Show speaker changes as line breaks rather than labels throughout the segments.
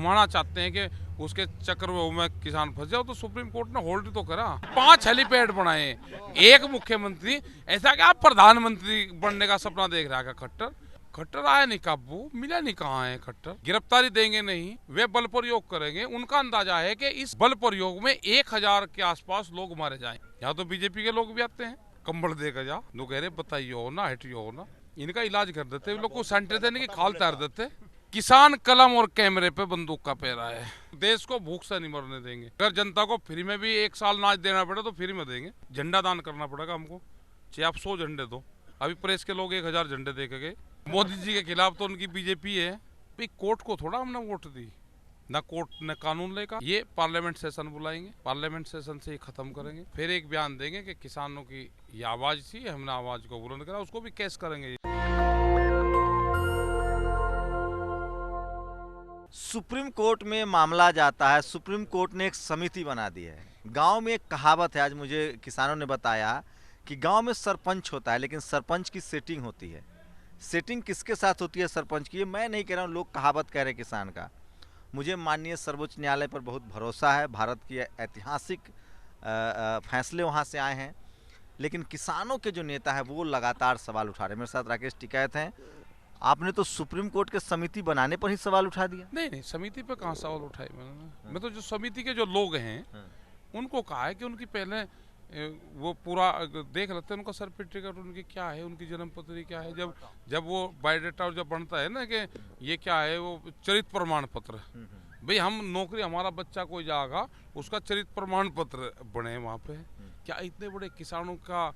घुमाना चाहते हैं कि उसके चक्रव्यूह में किसान फंस जाओ, तो सुप्रीम कोर्ट ने होल्ड तो करा। 5 हेलीपैड बनाए, एक मुख्यमंत्री, ऐसा क्या प्रधानमंत्री बनने का सपना देख रहा है खट्टर? खट्टर आया नहीं काबू, मिला नहीं, कहाँ है खट्टर? गिरफ्तारी देंगे नहीं, वे बल प्रयोग करेंगे। उनका अंदाजा है कि इस बल प्रयोग में 1000 के आसपास लोग मारे जाएं। यहाँ तो बीजेपी के लोग भी आते हैं, कंबल देकर जा, लोग कह रहे बताइए हो ना, हटियो हो ना, इनका इलाज कर देते, लोग को सेंटर देने की खाल तैर देते। किसान कलम और कैमरे पे बंदूक का पैरा है। देश को भूख से नहीं मरने देंगे। अगर जनता को फ्री में भी 1 साल नाच देना पड़े तो फ्री में देंगे। झंडा दान करना पड़ेगा हमको, चाहे आप 100 झंडे दो। अभी प्रेस के लोग 1000 झंडे दे के गए। मोदी जी के खिलाफ तो उनकी बीजेपी है। भाई कोर्ट को थोड़ा हमने वोट दी, ना कोर्ट ने कानून लेगा। ये पार्लियामेंट सेशन बुलाएंगे, पार्लियामेंट सेशन से ही खत्म करेंगे, फिर एक बयान देंगे कि किसानों की ये आवाज थी, हमने आवाज को बुलंद करा, उसको भी केस करेंगे।
सुप्रीम कोर्ट में मामला जाता है, सुप्रीम कोर्ट ने एक समिति बना दी है। गांव में एक कहावत है, आज मुझे किसानों ने बताया कि गांव में सरपंच होता है, लेकिन सरपंच की सेटिंग होती है। सेटिंग किसके साथ होती है सरपंच की? मैं नहीं कह रहा हूँ, लोग कहावत कह रहे हैं किसान का। मुझे माननीय सर्वोच्च न्यायालय पर बहुत भरोसा है, भारत की ऐतिहासिक फैसले वहाँ से आए हैं, लेकिन किसानों के जो नेता हैं वो लगातार सवाल उठा रहे हैं। मेरे साथ राकेश टिकैत हैं। आपने तो सुप्रीम कोर्ट के समिति बनाने पर ही सवाल उठा दिया।
नहीं, समिति पे कहाँ सवाल उठाए मैंने। मैं तो जो समिति के जो लोग हैं उनको कहा है कि उनकी पहले वो पूरा देख लेते हैं, उनका सर्टिफिकेट उनकी क्या है, उनकी जन्मपत्री क्या है। जब वो बायोडाटा जब बनता है ना कि ये क्या है, वो चरित्र प्रमाण पत्र। भाई हम नौकरी, हमारा बच्चा कोई जाएगा उसका चरित्र प्रमाण पत्र बने वहाँ पे। क्या इतने बड़े किसानों का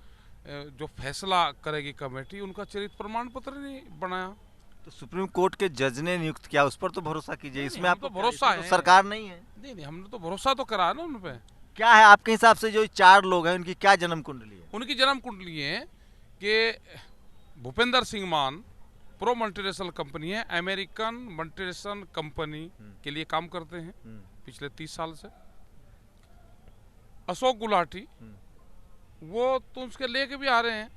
जो फैसला करेगी कमेटी, उनका चरित्र प्रमाण पत्र नहीं बनाया?
तो सुप्रीम कोर्ट के जज ने नियुक्त किया, उस पर तो भरोसा कीजिए। इसमें आपको
तो भरोसा है,
तो सरकार नहीं है।
नहीं, हमने तो भरोसा तो करा ना उन पे।
क्या है आपके हिसाब से जो 4 लोग हैं उनकी क्या जन्म कुंडली है?
उनकी जन्म कुंडली है कि भूपेंद्र सिंह मान प्रो मल्टीनेशनल कंपनी है, अमेरिकन मल्टीनेशनल कंपनी के लिए काम करते हैं पिछले 30 साल से। अशोक गुलाटी, वो तो उसके लेके भी आ रहे हैं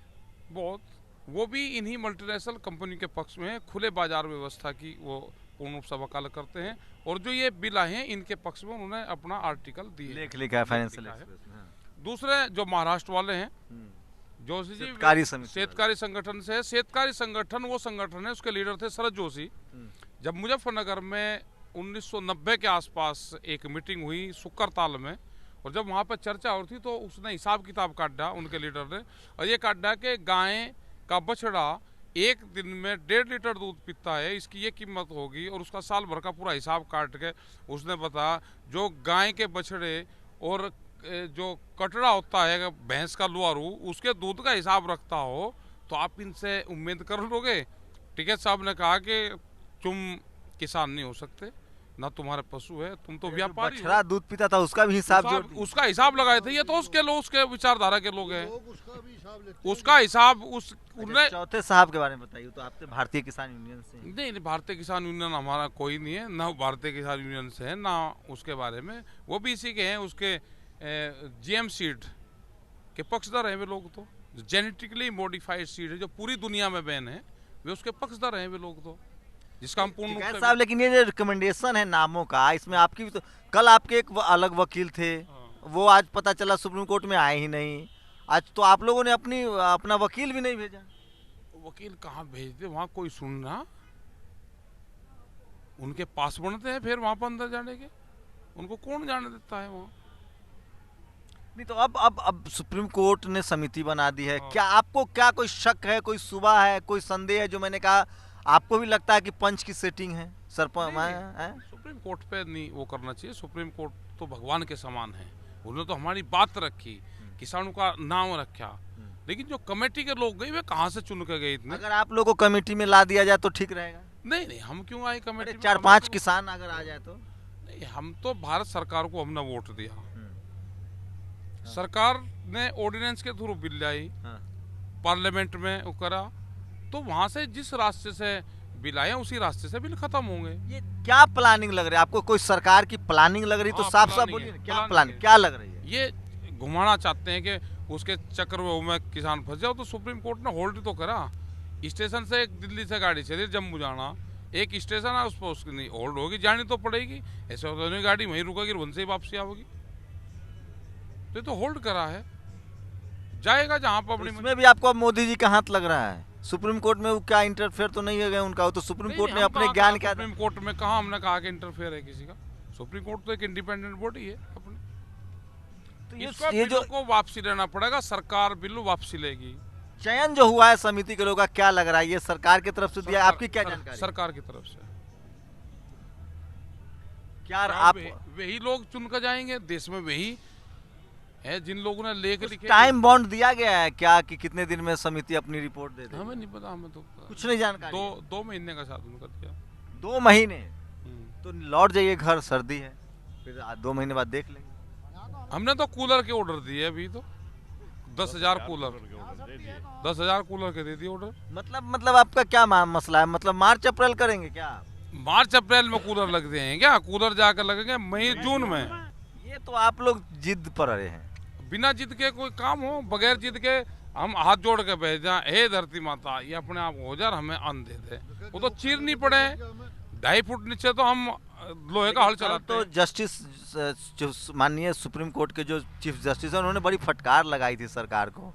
बहुत, वो भी इन्हीं मल्टीनेशनल कंपनी के पक्ष में है। खुले बाजार व्यवस्था की वो पूर्ण रूप से वकालत करते हैं, और जो ये बिल आए हैं इनके पक्ष में उन्होंने अपना आर्टिकल दिए,
लेख लिखा है फाइनेंशियल।
दूसरे जो महाराष्ट्र वाले हैं, जोशी जी शेतकारी संगठन से है। शेतकारी संगठन वो संगठन है, उसके लीडर थे शरद जोशी। जब मुजफ्फरनगर में 1990 के आसपास एक मीटिंग हुई सुक्करताल में, और जब वहाँ पर चर्चा हो रही थी तो उसने हिसाब किताब काटा उनके लीडर ने, और ये काटा कि गाय का बछड़ा 1 दिन में 1.5 लीटर दूध पीता है, इसकी ये कीमत होगी। और उसका साल भर का पूरा हिसाब काट के उसने बताया जो गाय के बछड़े और जो कटड़ा होता है भैंस का लुआरू, उसके दूध का हिसाब रखता हो तो आप इनसे उम्मीद कर लोगे? टिकैत साहब ने कहा कि तुम किसान नहीं हो सकते, ना तुम्हारे पशु है, तुम तो व्यापारी हो।
बछड़ा दूध पीता था उसका भी हिसाब
उसका हिसाब लगाए थे। ये तो उसके लोग, उसके विचारधारा के लोग हैं, उसका हिसाब उस उन्हें।
चौथे साहब के बारे में बताइए। तो आपसे भारतीय किसान यूनियन से?
नहीं, भारतीय किसान यूनियन हमारा कोई नहीं है, ना भारतीय किसान यूनियन से है, ना उसके बारे में। वो भी इसी के हैं, उसके जीएम सीड के पक्षधर हैं वे लोग। तो जेनेटिकली मॉडिफाइड सीड है जो पूरी दुनिया में बैन है, वे उसके पक्षधर हैं वे लोग, तो जिसका हम पूर्ण रूप से।
साहब, लेकिन ये जो रिकमेंडेशन है नामों का, इसमें आपकी भी तो, कल आपके एक अलग वकील थे, वो आज पता चला सुप्रीम कोर्ट में आए ही नहीं। आज तो आप लोगों ने अपना वकील भी नहीं भेजा।
वकील कहाँ भेजते, वहाँ कोई सुनना, उनके पास बनते हैं फिर वहाँ पर अंदर जाने के, उनको कौन जाने देता है वहाँ?
नहीं तो अब सुप्रीम कोर्ट ने समिति बना दी है। क्या आपको क्या कोई शक है, कोई सुबह है, कोई संदेह है? जो मैंने कहा, आपको भी लगता है कि पंच की सेटिंग है सरपंच?
सुप्रीम कोर्ट पे नहीं वो करना चाहिए। सुप्रीम कोर्ट तो भगवान के समान है, उन्होंने तो हमारी बात रखी, किसानों का नाम रखा। लेकिन जो कमेटी के लोग गए वे कहाँ से चुन के गए इतने?
अगर आप लोगों को कमेटी में ला दिया जाए तो ठीक रहेगा।
नहीं, हम क्यों आए कमेटी में?
4-5 किसान अगर आ जाए तो?
नहीं, हम तो भारत सरकार को हमने वोट दिया, सरकार ने ऑर्डिनेंस के थ्रू बिल लाई, पार्लियामेंट में वो करा, तो वहां से जिस रास्ते से बिल आए उसी रास्ते से बिल खत्म होंगे।
ये क्या प्लानिंग लग रही है आपको? कोई सरकार की प्लानिंग लग रही? तो साफ साफ बोलिए, क्या प्लानिंग क्या लग रही है?
ये घुमाना चाहते हैं कि उसके चक्रव्यूह में किसान फंस जाओ, तो सुप्रीम कोर्ट ने होल्ड तो करा। स्टेशन से दिल्ली से गाड़ी चली जम्मू जाना, एक स्टेशन है उस पर उसकी नहीं होल्ड होगी, जानी तो पड़ेगी। ऐसे होता नहीं गाड़ी वहीं रुकेगी वहीं से ही वापसी आओगी। तो ये तो होल्ड करा है, जाएगा जहां पर अपनी
इसमें भी आपको अब मोदी जी का हाथ लग रहा है। सुप्रीम कोर्ट में वो क्या इंटरफेयर तो नहीं है गए उनका, वो तो सुप्रीम कोर्ट ने अपने ज्ञान के
सुप्रीम कोर्ट में कहा हमने कहा कि इंटरफेयर है किसी का। सुप्रीम कोर्ट तो एक इंडिपेंडेंट बॉडी है अपनी।
तो
ये जो को वापसी लेना पड़ेगा, सरकार बिल्लू वापसी लेगी।
चयन जो हुआ है समिति के लोगों का, क्या लग रहा है ये सरकार की तरफ से दिया, आपकी क्या जानकारी?
सरकार की तरफ से
क्या आप
वही लोग चुनकर जाएंगे, देश में वही है जिन लोगों ने लेख लिखे।
टाइम बॉन्ड दिया गया है क्या कि कितने दिन में समिति अपनी रिपोर्ट दे दे?
हमें नहीं पता, हमें तो
कुछ नहीं जानकारी।
दो महीने का साथ उनका दिया।
2 महीने? तो लौट जाइए घर, सर्दी है, फिर 2 महीने बाद देख लेंगे।
हमने तो कूलर के ऑर्डर दिए अभी तो 10,000 कूलर, 10,000 कूलर के दे दिए ऑर्डर।
मतलब आपका क्या मसला है? मतलब मार्च अप्रैल करेंगे क्या?
मार्च अप्रैल में कूलर लगते हैं क्या? कूलर जाकर लगेंगे मई जून में।
ये तो आप लोग जिद पर रहे हैं।
बिना जिद के कोई काम हो, बगैर जिद के हम हाथ जोड़ के भेजा, हे धरती माता ये अपने आप हो जाए, हमें अन्न दे दे। वो तो चीर नहीं पड़े, 2.5 फुट नीचे तो हम लोहे का हल चलाते।
तो जस्टिस जो माननीय सुप्रीम कोर्ट के जो चीफ जस्टिस है उन्होंने बड़ी फटकार लगाई थी सरकार को,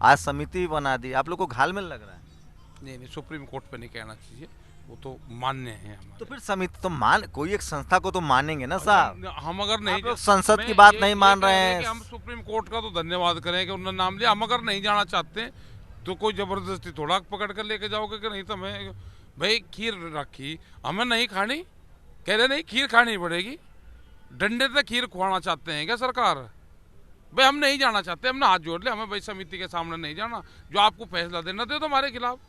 आज समिति बना दी, आप लोग को घालमेल लग रहा है?
नहीं, सुप्रीम कोर्ट पे नहीं कहना चाहिए, वो तो मान्य है हमारे।
तो फिर समिति तो कोई एक संस्था को तो मानेंगे ना साहब।
हम अगर नहीं,
संसद की बात नहीं मान रहे हैं।
हम सुप्रीम कोर्ट का तो धन्यवाद करें कि उन्होंने नाम लिया। हम अगर नहीं जाना चाहते तो कोई जबरदस्ती थोड़ा पकड़ कर लेके जाओगे कि नहीं तो मैं भाई खीर रखी हमें नहीं खानी, कह रहे नहीं खीर खानी पड़ेगी, डंडे से खीर खुआना चाहते हैं क्या सरकार? भाई हम नहीं जाना चाहते, हमने हाथ जोड़ लिया, हमें भाई समिति के सामने नहीं जाना, जो आपको फैसला देना दे दो हमारे खिलाफ।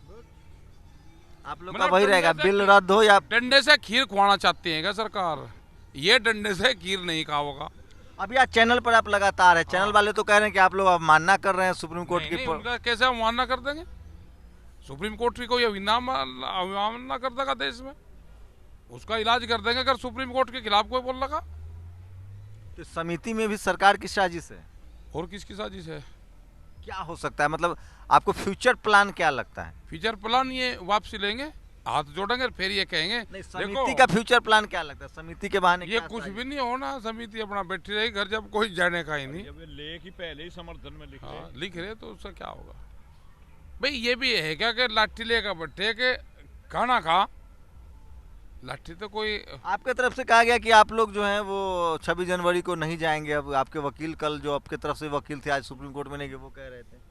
आप लोग का वही रहेगा, बिल रद्द हो या
डंडे से खीर खुआना चाहती है क्या सरकार? ये डंडे से खीर नहीं खाओगा।
अभी आज चैनल पर आप लगातार है, चैनल वाले तो कह रहे हैं कि आप लोग अवमानना कर रहे हैं सुप्रीम कोर्ट की।
उनका कैसे अवमानना कर देंगे? सुप्रीम कोर्ट की कोई अवमानना कर देगा देश में? उसका इलाज कर देंगे अगर सुप्रीम कोर्ट के खिलाफ कोई बोल लगा।
तो समिति में भी सरकार की साजिश है?
और किसकी साजिश है?
क्या हो सकता है, मतलब आपको फ्यूचर प्लान क्या लगता है?
फ्यूचर प्लान ये वापसी लेंगे, हाथ जोड़ेंगे, फिर ये कहेंगे।
नहीं, समिति का फ्यूचर प्लान क्या लगता है? समिति के बहाने
ये कुछ भी नहीं होना, समिति अपना बैठी रहेगी घर, जब कोई जाने का ही नहीं।
लेख ही पहले ही समर्थन में
लिख रहे तो उससे क्या होगा? भाई ये भी है क्या कि लाठी लेकर बैठे के खाना खा, लाठी तो कोई।
आपके तरफ से कहा गया कि आप लोग जो हैं वो 26 जनवरी को नहीं जाएंगे। अब आपके वकील कल जो आपके तरफ से वकील थे आज सुप्रीम कोर्ट में नहीं गए, वो कह रहे थे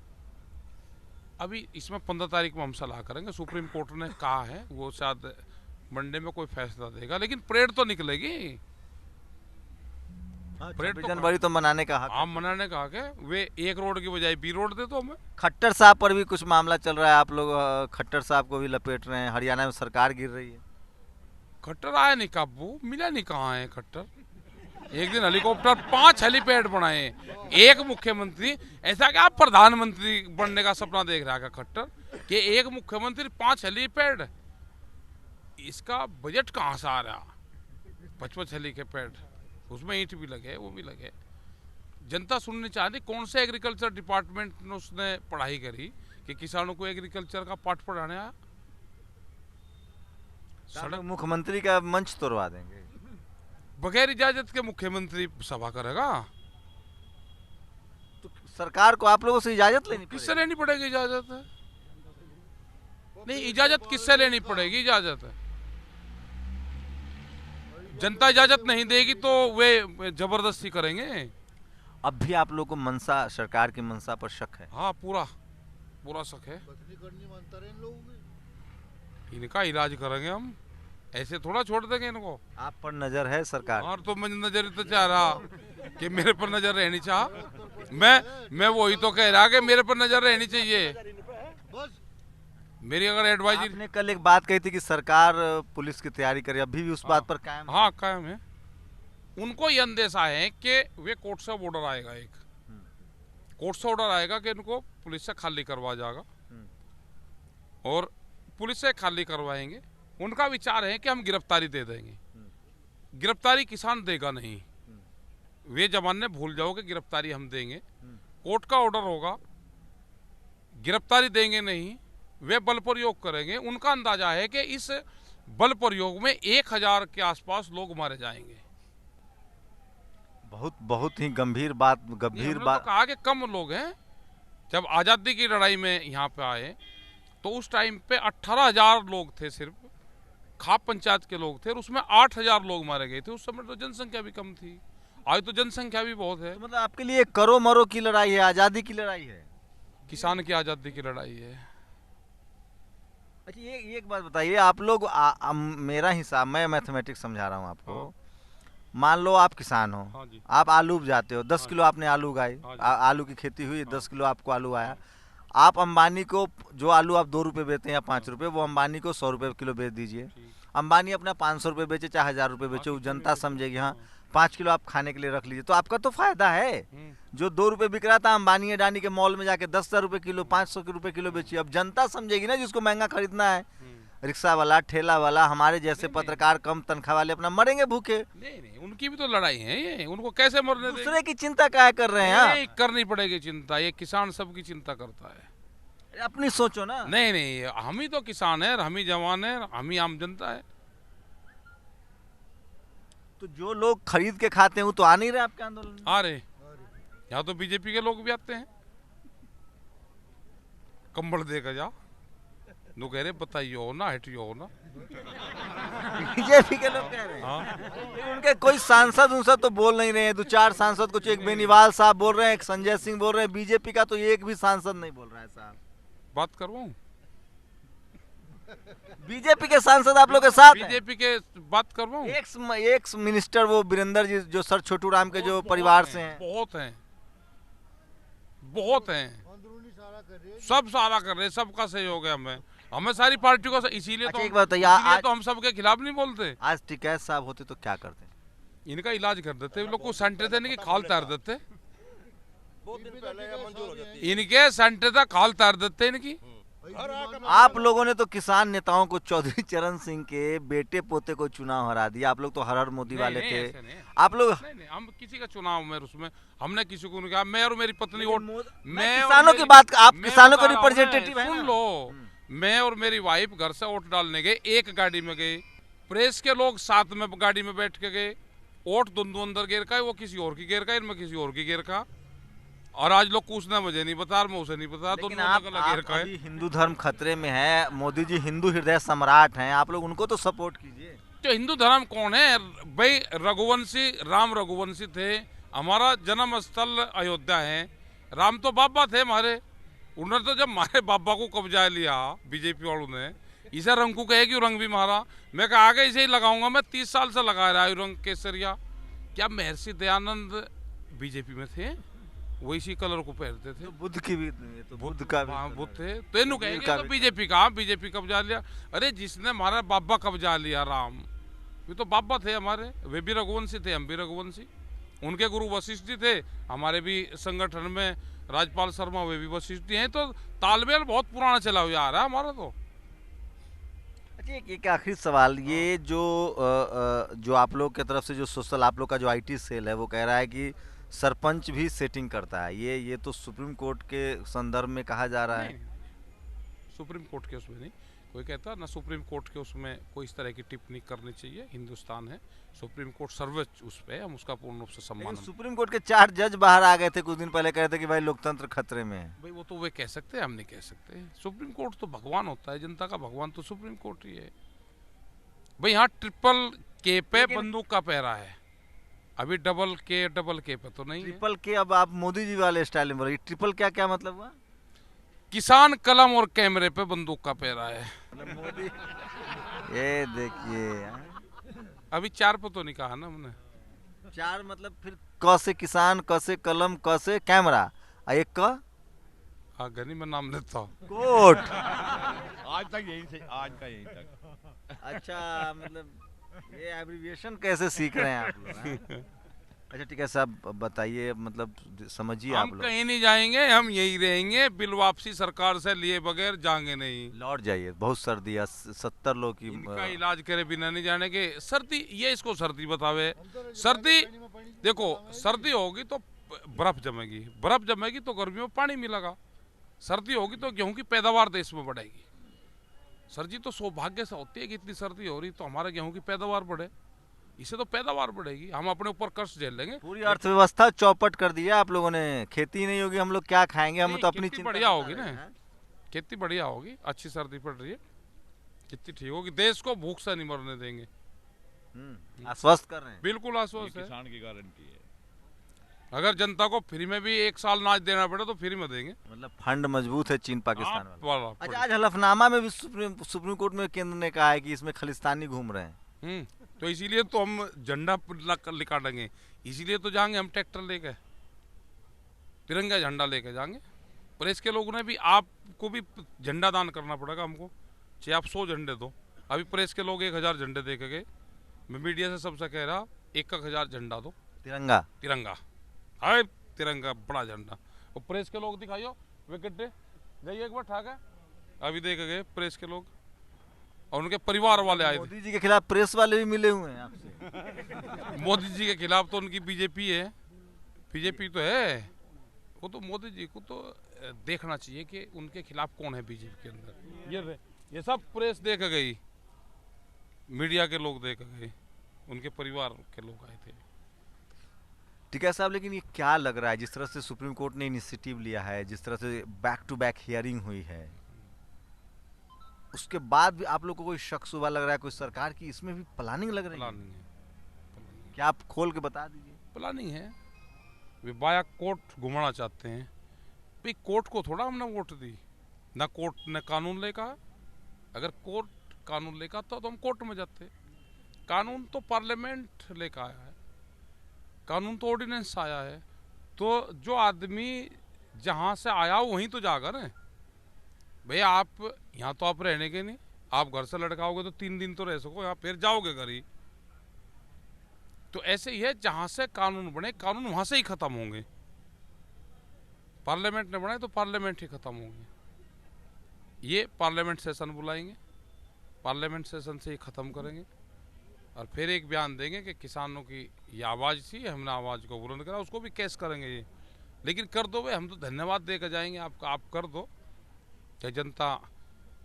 अभी इसमें 15 तारीख को हम सलाह करेंगे। सुप्रीम कोर्ट ने कहा है वो शायद मंडे में कोई फैसला देगा, लेकिन परेड तो निकलेगी।
26 जनवरी तो मनाने का हक,
हम मनाने का हक है। वे एक रोड की बजाय बी रोड दे तो हमें।
खट्टर साहब पर भी कुछ मामला चल रहा है, आप लोग खट्टर साहब को भी लपेट रहे हैं, हरियाणा में सरकार गिर रही है।
खट्टर आया नहीं काबू, मिला नहीं, कहाँ है खट्टर? एक दिन हेलीकॉप्टर 5 हेलीपैड बनाए, एक मुख्यमंत्री, ऐसा क्या प्रधानमंत्री बनने का सपना देख रहा है खट्टर कि एक मुख्यमंत्री 5 हेलीपैड? इसका बजट कहाँ से आ रहा? 55 हेलीपैड, उसमें ईंट भी लगे, वो भी लगे। जनता सुननी चाहती कौन से एग्रीकल्चर डिपार्टमेंट ने उसने पढ़ाई करी कि किसानों को एग्रीकल्चर का पाठ पढ़ाने आया?
सड़क मुख्यमंत्री का मंच तोड़वा देंगे,
बगैर इजाजत के मुख्यमंत्री सभा करेगा?
तो सरकार को आप लोगों से इजाजत लेनी पड़ेगी।
किससे लेनी पड़ेगी इजाजत? नहीं, इजाजत किससे लेनी पड़ेगी? इजाजत जनता इजाजत नहीं देगी तो वे जबरदस्ती करेंगे।
अब भी आप लोग को मनसा, सरकार की मनसा पर शक है?
हाँ, पूरा शक है। इनका इलाज करेंगे हम, ऐसे थोड़ा छोड़ देंगे इनको।
आप पर नजर है सरकार?
और तो मैं नजर तो चाह रहा कि मेरे पर नजर रहनी चाह। मैं वही तो कह रहा कि मेरे पर नजर रहनी चाहिए। मेरी अगर एडवाइजरी।
आपने कल एक बात कही थी कि सरकार पुलिस की तैयारी करे, अभी भी उस बात पर कायम?
हाँ, कायम है। उनको ये अंदेशा है कि वे कोर्ट से ऑर्डर आएगा, एक कोर्ट से ऑर्डर आएगा कि इनको पुलिस से खाली करवा जाएगा, और पुलिस से खाली करवाएंगे। उनका विचार है कि हम गिरफ्तारी दे देंगे। गिरफ्तारी किसान देगा नहीं, वे जमाने भूल जाओ कि गिरफ्तारी हम देंगे। कोर्ट का ऑर्डर होगा, गिरफ्तारी देंगे नहीं, वे बल प्रयोग करेंगे। उनका अंदाजा है कि इस बल प्रयोग में 1000 के आसपास लोग मारे जाएंगे।
बहुत ही गंभीर बात
हमने तो कहा कि कम लोग हैं। जब आज़ादी की लड़ाई में यहाँ पे आए तो उस टाइम पे 18,000 लोग थे, सिर्फ खाप पंचायत के लोग थे, और उसमें 8,000 लोग मारे गए थे। उस समय तो जनसंख्या भी कम थी, आज तो जनसंख्या भी बहुत है।
तो मतलब आपके लिए करो मरो की लड़ाई है, आजादी की लड़ाई है,
किसान की आज़ादी की लड़ाई है।
अच्छा ये एक बात बताइए, आप लोग मेरा हिसाब, मैं मैथमेटिक्स समझा रहा हूँ आपको।
हाँ।
मान लो आप किसान हो,
हाँ जी।
आप आलू उपजाते हो, 10
हाँ
किलो आपने आलू उगाए,
हाँ जी।
आलू की खेती हुई, 10 किलो आपको आलू आया। आप अंबानी को जो आलू आप 2 रुपये बेचते हैं या 5 रुपये, वो अंबानी को 100 रुपये किलो बेच दीजिए।
ठीक।
अंबानी अपना 500 रुपये बेचे चाहे 1000 रुपये बेचे, वो जनता समझेगी हाँ 5 किलो आप खाने के लिए रख लीजिए, तो आपका तो फायदा है। जो 2 रुपये बिक रहा था अंबानी अडानी के मॉल में जाके 10,000 रुपये किलो, 500 रुपये किलो बेचिए। अब जनता समझेगी ना जिसको महंगा खरीदना है, रिक्शा वाला, ठेला वाला, हमारे जैसे पत्रकार, कम तनख्वाह वाले अपना मरेंगे भूखे।
नहीं, उनकी भी तो लड़ाई है ये, उनको कैसे मरने देंगे?
दूसरे की चिंता क्या कर रहे हैं आप?
नहीं, करनी पड़ेगी चिंता, ये किसान सबकी चिंता करता है।
अपनी सोचो ना।
नहीं, हम ही तो किसान है, हम ही जवान है, हम ही आम जनता है।
तो जो लोग खरीद के खाते हैं वो तो आ नहीं रहे आपके आंदोलन में।
आ रहे, यहाँ तो बीजेपी के लोग भी आते हैं, कंबल देकर जा, नो कह रहे बताइए हो ना, हटियो हो ना।
बीजेपी के लोग कह रहे हैं।
हाँ।
लेकिन उनके कोई सांसद उनसद तो बोल नहीं रहे हैं, 2-4 सांसद, कुछ एक बेनीवाल साहब बोल रहे हैं, एक संजय सिंह बोल रहे हैं, बीजेपी का तो एक भी सांसद नहीं बोल रहा है साहब।
बात करवाऊं?
बीजेपी के सांसद आप लोग के साथ हैं?
बीजेपी के बात करवाऊं?
एक्स मिनिस्टर वो वीरेंद्र जी जो सर छोटू राम के जो परिवार से हैं,
बहुत हैं, सब सारा कर रहे, सबका सहयोग है हमें सारी पार्टियों का, इसीलिए
अच्छा,
तो
एक बात बताइए,
तो हम सबके खिलाफ नहीं बोलते।
आज टिकैत साहब होते तो क्या करते?
इनका इलाज कर देते, लोग को सेंटर थे, इनकी खाल तार देते, इनके सेंटर तक खाल तार देते इनकी।
आप लोगों ने तो किसान नेताओं को चौधरी चरण सिंह के बेटे पोते को चुनाव हरा दिया, आप लोग तो हर हर मोदी वाले थे। आप लोग
नहीं, हम किसी का चुनाव में उसमें हमने किसी को नहीं कहा। मैं और मेरी पत्नी वोट,
मैं किसानों की बात, आप किसानों के रिप्रेजेंटेटिव हैं।
सुन लो, मैं और मेरी वाइफ घर से वोट डालने गए, एक गाड़ी में गए, प्रेस के लोग साथ में गाड़ी में बैठ के गए, वोट दोनों अंदर गिर का है, वो किसी और की गिर का है, मैं किसी और की गिर का। और आज लोग पूछना मुझे नहीं बता, मैं उसे नहीं पता,
लेकिन आप अभी हिंदू धर्म खतरे में है, मोदी जी हिंदू हृदय सम्राट हैं, आप लोग उनको तो सपोर्ट कीजिए।
जो हिंदू धर्म कौन है भाई? रघुवंशी, राम रघुवंशी थे, हमारा जन्म स्थल अयोध्या है, राम तो बाबा थे हमारे। उन्होंने तो जब हमारे बाबा को कब्जा लिया बीजेपी वालों ने, इसे रंग को कहे कि रंग भी मारा, मैं कहा आगे इसे ही लगाऊंगा, मैं 30 साल से लगा रहा हूँ रंग केसरिया। क्या महर्षि दयानंद बीजेपी में थे? वो इसी कलर को पहनते थे।
तो बुद्ध की भी, तो बुद्ध का भी
बुद्ध थे, तो इन्हों कहेंगे तो बीजेपी का, बीजेपी कब्जा लिया। अरे जिसने हमारा बाबा कब्जा लिया राम, ये तो बाबा थे हमारे, वे भी रघुवंशी थे, हम भी रघुवंशी। उनके गुरु वशिष्ठ जी थे, हमारे भी संगठन में राजपाल शर्मा वे भी वशिष्ठ जी हैं, तो तालमेल बहुत पुराना चला हुआ आ रहा है हमारा तो।
अच्छा, एक आखिरी सवाल, ये जो आप लोग की तरफ से जो सोशल, आप लोग का जो आईटी सेल है, वो कह रहा है कि सरपंच भी सेटिंग करता है, ये तो सुप्रीम कोर्ट के संदर्भ में कहा जा रहा है।
सुप्रीम कोर्ट के उसमें नहीं कोई कहता ना, सुप्रीम कोर्ट के उसमें कोई इस तरह की टिप्पणी करनी चाहिए, हिंदुस्तान है, सुप्रीम कोर्ट सर्वोच्च उस पे हम उसका पूर्ण रूप से सम्मान।
सुप्रीम कोर्ट के 4 जज बाहर आ गए थे कुछ दिन पहले, कह रहे थे कि भाई लोकतंत्र खतरे में है।
भाई वो तो वे कह सकते हैं, हम नहीं कह सकते। सुप्रीम कोर्ट तो भगवान होता है, जनता का भगवान तो सुप्रीम कोर्ट ही है भाई। यहाँ ट्रिपल के पे बंदूक का पहरा है, अभी डबल के पे तो नहीं।
ट्रिपल के अब आप मोदी जी वाले स्टाइल में बोल, ट्रिपल क्या मतलब हुआ?
किसान कलम और कैमरे पे बंदूक का पहरा है।
मोदी ये देखिए,
अभी 4 पे तो नहीं कहा ना हमने।
4 मतलब फिर क से किसान, क से कलम, क से कैमरा, एक क
गनी में नाम लेता
कोट।
आज तक यही से, आज का यही तक।
अच्छा, मतलब ये एब्रिविएशन कैसे सीख रहे हैं आप लोग? अच्छा ठीक है साहब, बताइए, मतलब समझिए आप लोग।
हम कहीं नहीं जाएंगे, हम यही रहेंगे, बिल वापसी सरकार से लिए बगैर जाएंगे नहीं।
लौट जाइए, बहुत सर्दी है, 70 लोग की
इनका इलाज करे बिना नहीं जाने के। सर्दी, ये इसको सर्दी बतावे। सर्दी देखो, सर्दी होगी तो बर्फ जमेगी, बर्फ जमेगी तो गर्मियों में पानी मिलेगा, सर्दी होगी तो गेहूं की पैदावार देश में बढ़ेगी। सर जी तो सौभाग्य से होती है कि इतनी सर्दी हो रही तो हमारे गेहूं की पैदावार बढ़े, इससे तो पैदावार बढ़ेगी, हम अपने ऊपर कष्ट झेल लेंगे।
पूरी अर्थव्यवस्था चौपट कर दिया आप लोगों ने। खेती नहीं होगी, हम लोग क्या खाएंगे, हमें
नहीं,
तो अपनी
खेती
चिंता
बढ़िया
सता
होगी
रही
ना।
है, हैं?
खेती बढ़िया होगी, अच्छी सर्दी पड़ रही है, कितनी ठीक होगी, देश को भूख से नहीं मरने देंगे।
आश्वस्त कर रहे हैं।
बिल्कुल
ये
आश्वस्त है।
किसान की गारंटी है।
अगर जनता को फ्री में भी 1 साल अनाज देना पड़े तो फ्री में देंगे।
मतलब फंड मजबूत है चीन पाकिस्तान
हाँ,
वाला।
वाला,
अच्छा, आज हलफनामा में भी सुप्रीम कोर्ट में केंद्र ने कहा है कि इसमें खालिस्तानी घूम रहे हैं।
तो इसीलिए तो हम झंडा निकालेंगे, इसीलिए तो जाएंगे हम ट्रैक्टर लेके, तिरंगा झंडा लेके जाएंगे। प्रेस के लोगों ने भी, आपको भी झंडा दान करना पड़ेगा हमको, चाहे आप 100 झंडे दो। अभी प्रेस के लोग 1000 झंडे दे के गए, मैं मीडिया से सबसे कह रहा 1000 झंडा दो,
तिरंगा
तिरंगा, हाय तिरंगा बड़ा झंडा। और प्रेस के लोग दिखाइयो वे गड्ढे गई एक बार ठाक है, अभी देख गए प्रेस के लोग और उनके परिवार वाले आए थे।
मोदी जी के खिलाफ प्रेस वाले भी मिले हुए हैं आपसे।
मोदी जी के खिलाफ तो उनकी बीजेपी है, बीजेपी तो है, वो तो मोदी जी को तो देखना चाहिए कि उनके खिलाफ कौन है बीजेपी के अंदर। ये सब प्रेस देख गई, मीडिया के लोग देख गए, उनके परिवार के लोग आए थे।
ठीक है साहब, लेकिन ये क्या लग रहा है, जिस तरह से सुप्रीम कोर्ट ने इनिशिएटिव लिया है, जिस तरह से बैक टू बैक हियरिंग हुई है, उसके बाद भी आप लोग को कोई शक शुबा लग रहा है कोई सरकार की इसमें भी प्लानिंग लग रही है?
प्लानिंग है,
क्या आप खोल के बता दीजिए।
प्लानिंग है, वे बाया कोर्ट घुमाना चाहते हैं। भाई कोर्ट को थोड़ा हमने वोट दी, ना कोर्ट ने कानून लेकर, अगर कोर्ट कानून लेकर तो हम कोर्ट में जाते। कानून तो पार्लियामेंट लेकर आया है, कानून तो ऑर्डिनेंस आया है, तो जो आदमी जहाँ से आया हो वहीं तो जाकर है। भैया आप यहाँ तो आप रहने के नहीं, आप घर से लड़काओगे तो 3 दिन तो रह सको, यहाँ फिर जाओगे घर ही। तो ऐसे ही है, जहाँ से कानून बने, कानून वहाँ से ही खत्म होंगे। पार्लियामेंट ने बनाए तो पार्लियामेंट ही खत्म होंगे। ये पार्लियामेंट सेशन बुलाएंगे, पार्लियामेंट सेशन से ही खत्म करेंगे और फिर एक बयान देंगे कि किसानों की ये आवाज़ थी, हमने आवाज़ को बुलंद करा, उसको भी कैश करेंगे ये। लेकिन कर दो भाई, हम तो धन्यवाद देकर जाएंगे आपका, आप कर दो, क्या जनता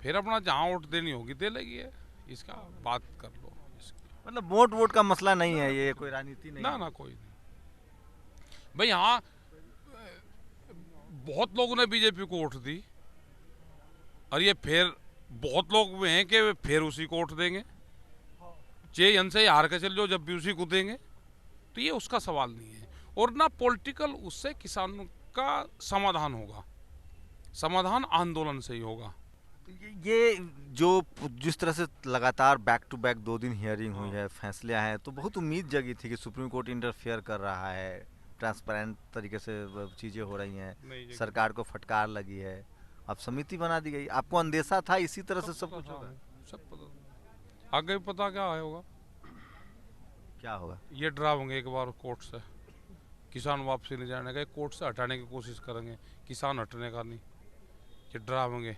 फिर अपना जहाँ वोट देनी होगी दे लेगी है, इसका बात कर लो।
मतलब वोट का मसला नहीं है, ये कोई राजनीति नहीं
ना
है।
ना कोई नहीं भाई, यहाँ बहुत लोगों ने बीजेपी को वोट दी और ये फिर बहुत लोग हुए हैं कि फिर उसी को वोट देंगे, चाहे इनसे हार के चल जाओ जब भी उसी को देंगे। तो ये उसका सवाल नहीं है, और ना पॉलिटिकल उससे किसानों का समाधान होगा, समाधान आंदोलन से ही होगा।
ये जो जिस तरह से लगातार बैक टू बैक 2 दिन हियरिंग हुई है, फैसले आए हैं, तो बहुत उम्मीद जगी थी कि सुप्रीम कोर्ट इंटरफेयर कर रहा है, ट्रांसपेरेंट तरीके से चीज़ें हो रही हैं, सरकार को फटकार लगी है, अब समिति बना दी गई। आपको अंदेशा था इसी तरह से सब कुछ होगा?
सब पता, आगे पता क्या होगा,
क्या होगा?
ये डरावेंगे एक बार कोर्ट से, किसान वापसी नहीं जाने का, कोर्ट से हटाने की कोशिश करेंगे, किसान हटने का नहीं, ये डरावेंगे,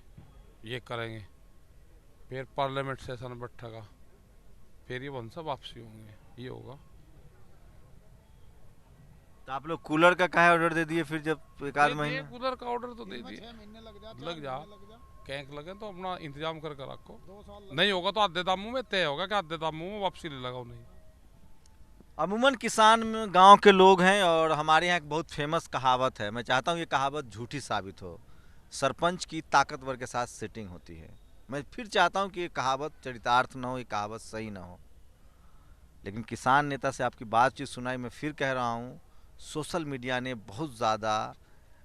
ये करेंगे, फिर पार्लियामेंट सेशन बैठेगा, फिर ये वंशा वापसी होंगे, ये होगा।
तो आप लोग कूलर का काहे ऑर्डर दे दिए फिर, जब एक आध महीने?
कूलर का ऑर्डर तो दे दिए, लग जा कैंक लगे तो अपना इंतजाम करके रखो, नहीं होगा तो आधे दामों में तय होगा कि आधे दामों में वापसी ले लगाओ। नहीं,
अमूमन किसान गांव के लोग हैं और हमारे यहाँ एक बहुत फेमस कहावत है, मैं चाहता हूँ ये कहावत झूठी साबित हो, सरपंच की ताकतवर के साथ सेटिंग होती है। मैं फिर चाहता हूँ कि ये कहावत चरितार्थ ना हो, ये कहावत सही ना हो, लेकिन किसान नेता से आपकी बातचीत सुनाई, मैं फिर कह रहा हूँ सोशल मीडिया ने बहुत ज़्यादा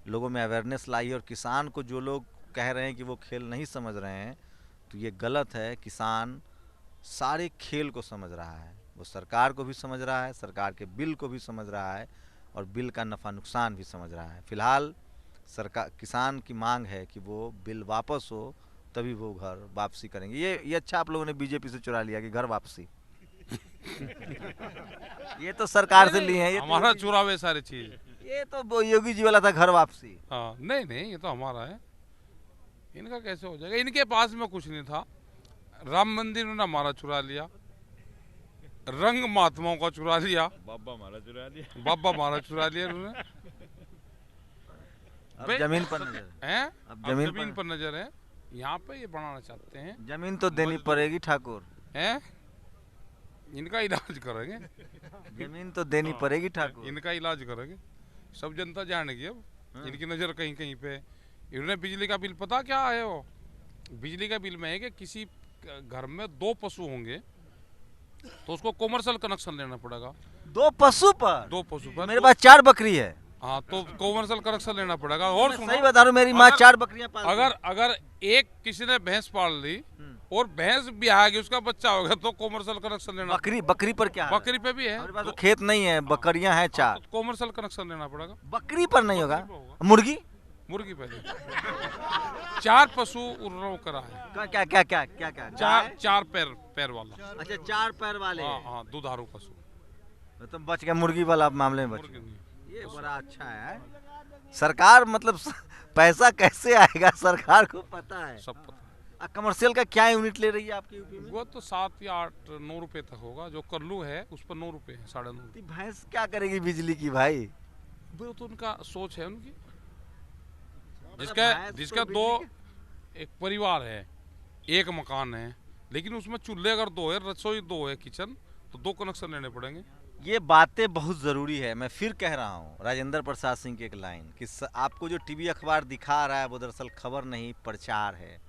लोगों में अवेयरनेस लाई है, और किसान को जो लोग कह रहे हैं कि वो खेल नहीं समझ रहे हैं, तो ये गलत है। किसान सारे खेल को समझ रहा है, वो सरकार को भी समझ रहा है, सरकार के बिल को भी समझ रहा है, और बिल का नफ़ा नुकसान भी समझ रहा है। फिलहाल सरकार, किसान की मांग है कि वो बिल वापस हो, तभी वो घर वापसी करेंगे। ये अच्छा आप लोगों ने बीजेपी से चुरा लिया कि घर वापसी। ये तो सरकार से लिए हैं, ये
हमारा चुरावे सारी चीज,
ये तो योगी जी वाला था घर वापसी।
हाँ नहीं नहीं, ये तो हमारा है, इनका कैसे हो जाएगा, इनके पास में कुछ नहीं था। राम मंदिर उन्होंने हमारा चुरा लिया, रंग महात्माओं का चुरा लिया,
बाबा हमारा चुरा लिया,
बाबा हमारा चुरा लिया उन्होंने।
अब जमीन पर नजर
हैं,
अब
अब जमीन पर नजर है। यहाँ पे ये बनाना चाहते हैं।
जमीन तो देनी पड़ेगी ठाकुर,
हैं? इनका इलाज करेंगे,
जमीन तो देनी पड़ेगी ठाकुर।
इनका इलाज करेंगे, सब जनता जानेगी अब। इनकी नज़र कहीं कहीं पे। इन्होंने बिजली का बिल पता क्या है वो? बिजली का बिल में है कि किसी घर में 2 पशु होंगे तो उसको कॉमर्शियल कनेक्शन लेना पड़ेगा।
2 पशु पर?
2 पशु पर
मेरे पास 4 बकरी है।
हाँ, तो कॉमर्शियल कनेक्शन लेना पड़ेगा। और सुनो,
सही बता रहा हूँ, मेरी माँ 4 बकरियां पालती है।
अगर एक किसी ने भैंस पाल ली और भैंस भी आएगी, उसका बच्चा होगा, तो कॉमर्शियल कनेक्शन लेना।
बकरी पर क्या है?
बकरी पे भी है,
मेरे पास तो खेत नहीं है, बकरियां हैं 4।
तो कॉमर्शियल कनेक्शन लेना पड़ेगा।
बकरी पर नहीं होगा? मुर्गी?
मुर्गी पहले 4 पशु उर्वरक करा है।
क्या?
4 पैर वाला।
अच्छा, 4 पैर वाले।
हाँ, दुधारू पशु।
तो बच गया मुर्गी वाला मामले में, बच
मुर्गी नहीं।
गया। ये बड़ा अच्छा है। सरकार मतलब पैसा कैसे आएगा, सरकार को पता है।
सब पता है।
कमर्शियल का क्या यूनिट ले रही है आपकी यूपी में?
वो तो 7 या 8 9 रुपए तक होगा। जो कर्लू है उस पर 9 रुपए है, 9.5।
भैंस क्या करेगी बिजली की भाई?
वो तो उनका सोच है उनकी।
भैंस
जिसका
तो
2 एक परिवार है, एक मकान है, लेकिन उसमें चूल्हे अगर 2 है, रसोई 2 है, किचन, तो 2 कनेक्शन लेने पड़ेंगे।
ये बातें बहुत ज़रूरी है। मैं फिर कह रहा हूँ, राजेंद्र प्रसाद सिंह की एक लाइन कि आपको जो टीवी अखबार दिखा रहा है वो दरअसल खबर नहीं, प्रचार है।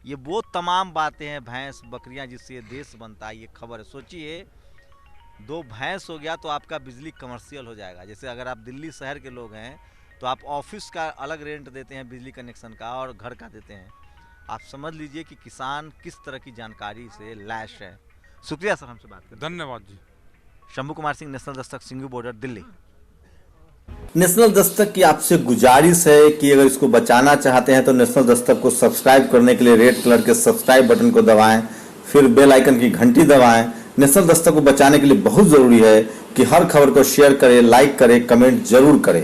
ये वो तमाम बातें हैं, भैंस बकरियां, जिससे ये देश बनता है, ये खबर है। सोचिए, 2 भैंस हो गया तो आपका बिजली कमर्शियल हो जाएगा। जैसे अगर आप दिल्ली शहर के लोग हैं तो आप ऑफिस का अलग रेंट देते हैं बिजली कनेक्शन का, और घर का देते हैं। आप समझ लीजिए कि किसान किस तरह की जानकारी से लैश है। शुक्रिया सर, हमसे बात करने।
धन्यवाद जी।
Shambhu Kumar Singh, national Dastak, Singhu border, Delhi.
National Dastak की आपसे गुजारिश है कि अगर इसको बचाना चाहते हैं तो नेशनल दस्तक को सब्सक्राइब करने के लिए रेड कलर के सब्सक्राइब बटन को दबाएं, फिर बेल आइकन की घंटी दबाएं। नेशनल दस्तक को बचाने के लिए बहुत जरूरी है कि हर खबर को शेयर करें, लाइक करें, कमेंट जरूर करें।